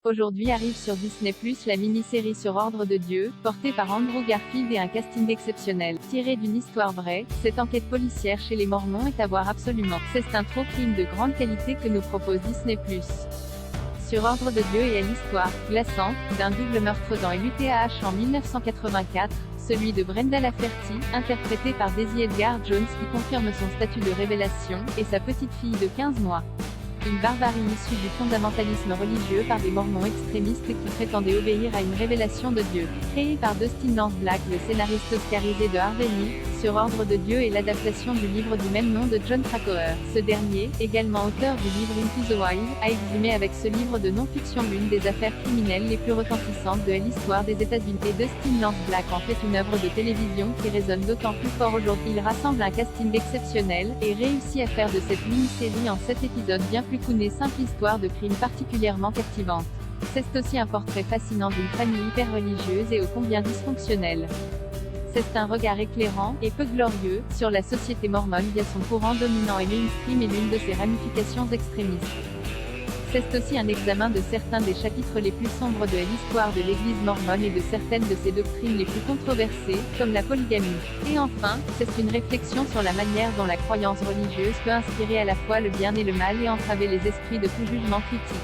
Aujourd'hui arrive sur Disney+, la mini-série sur Ordre de Dieu, portée par Andrew Garfield et un casting exceptionnel. Tirée d'une histoire vraie, cette enquête policière chez les Mormons est à voir absolument. C'est un true crime de grande qualité que nous propose Disney+. Sur Ordre de Dieu et à l'histoire glaçante d'un double meurtre dans l'UTAH en 1984, celui de Brenda Lafferty, interprétée par Daisy Edgar Jones qui confirme son statut de révélation, et sa petite fille de 15 mois. Une barbarie issue du fondamentalisme religieux par des mormons extrémistes qui prétendaient obéir à une révélation de Dieu. Créé par Dustin Lance Black, le scénariste oscarisé de Harvey Milk, Sur Ordre de Dieu est l'adaptation du livre du même nom de John Krakauer. Ce dernier, également auteur du livre Into the Wild, a exhumé avec ce livre de non-fiction l'une des affaires criminelles les plus retentissantes de l'histoire des États-Unis. Et Dustin Lance Black en fait une œuvre de télévision qui résonne d'autant plus fort aujourd'hui. Il rassemble un casting exceptionnel, et réussit à faire de cette mini-série en 7 épisodes bien plus qu'une simple histoire de crime particulièrement captivante. C'est aussi un portrait fascinant d'une famille hyper religieuse et ô combien dysfonctionnelle. C'est un regard éclairant, et peu glorieux, sur la société mormone via son courant dominant et mainstream et l'une de ses ramifications extrémistes. C'est aussi un examen de certains des chapitres les plus sombres de l'histoire de l'Église mormone et de certaines de ses doctrines les plus controversées, comme la polygamie. Et enfin, c'est une réflexion sur la manière dont la croyance religieuse peut inspirer à la fois le bien et le mal et entraver les esprits de tout jugement critique.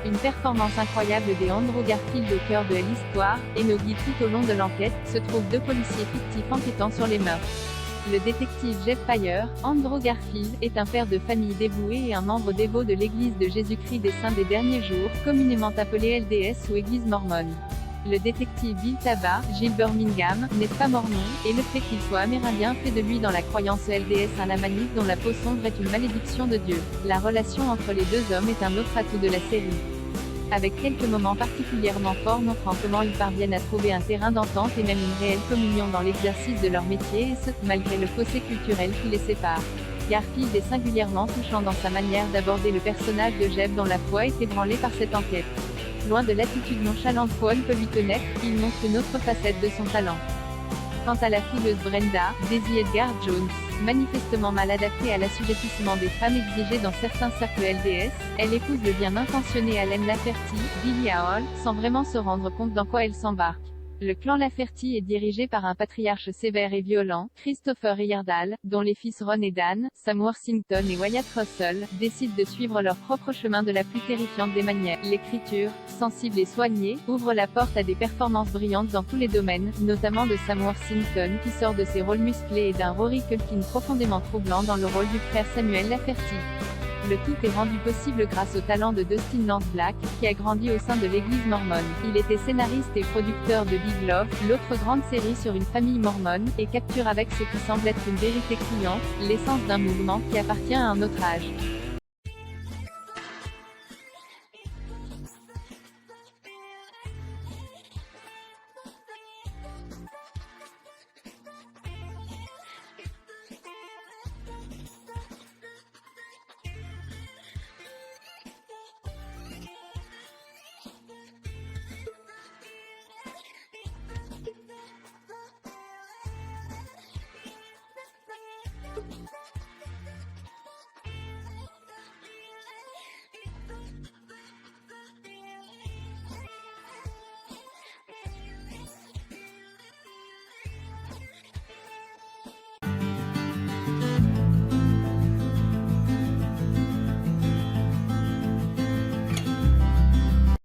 Une performance incroyable des Andrew Garfield au cœur de l'histoire, et nos guides tout au long de l'enquête, se trouvent deux policiers fictifs enquêtant sur les meurtres. Le détective Jeff Pyre, Andrew Garfield, est un père de famille dévoué et un membre dévot de l'Église de Jésus-Christ des Saints des Derniers Jours, communément appelée LDS ou Église mormone. Le détective Bill Taba, Jill Birmingham, n'est pas mormon, et le fait qu'il soit amérindien fait de lui dans la croyance LDS un lamanite dont la peau sombre est une malédiction de Dieu. La relation entre les deux hommes est un autre atout de la série. Avec quelques moments particulièrement forts montrant comment ils parviennent à trouver un terrain d'entente et même une réelle communion dans l'exercice de leur métier et ce, malgré le fossé culturel qui les sépare. Garfield est singulièrement touchant dans sa manière d'aborder le personnage de Jeb dont la foi est ébranlée par cette enquête. Loin de l'attitude nonchalante qu'on peut lui connaître, il montre une autre facette de son talent. Quant à la fouleuse Brenda, Daisy Edgar Jones, manifestement mal adaptée à l'assujettissement des femmes exigées dans certains cercles LDS, elle épouse le bien intentionné Allen Lafferty, Billy Hall, sans vraiment se rendre compte dans quoi elle s'embarque. Le clan Lafferty est dirigé par un patriarche sévère et violent, Christopher Heyerdahl, dont les fils Ron et Dan, Sam Worthington et Wyatt Russell, décident de suivre leur propre chemin de la plus terrifiante des manières. L'écriture, sensible et soignée, ouvre la porte à des performances brillantes dans tous les domaines, notamment de Sam Worthington qui sort de ses rôles musclés et d'un Rory Culkin profondément troublant dans le rôle du frère Samuel Lafferty. Le tout est rendu possible grâce au talent de Dustin Lance Black, qui a grandi au sein de l'église mormone. Il était scénariste et producteur de Big Love, l'autre grande série sur une famille mormone, et capture avec ce qui semble être une vérité criante, l'essence d'un mouvement qui appartient à un autre âge.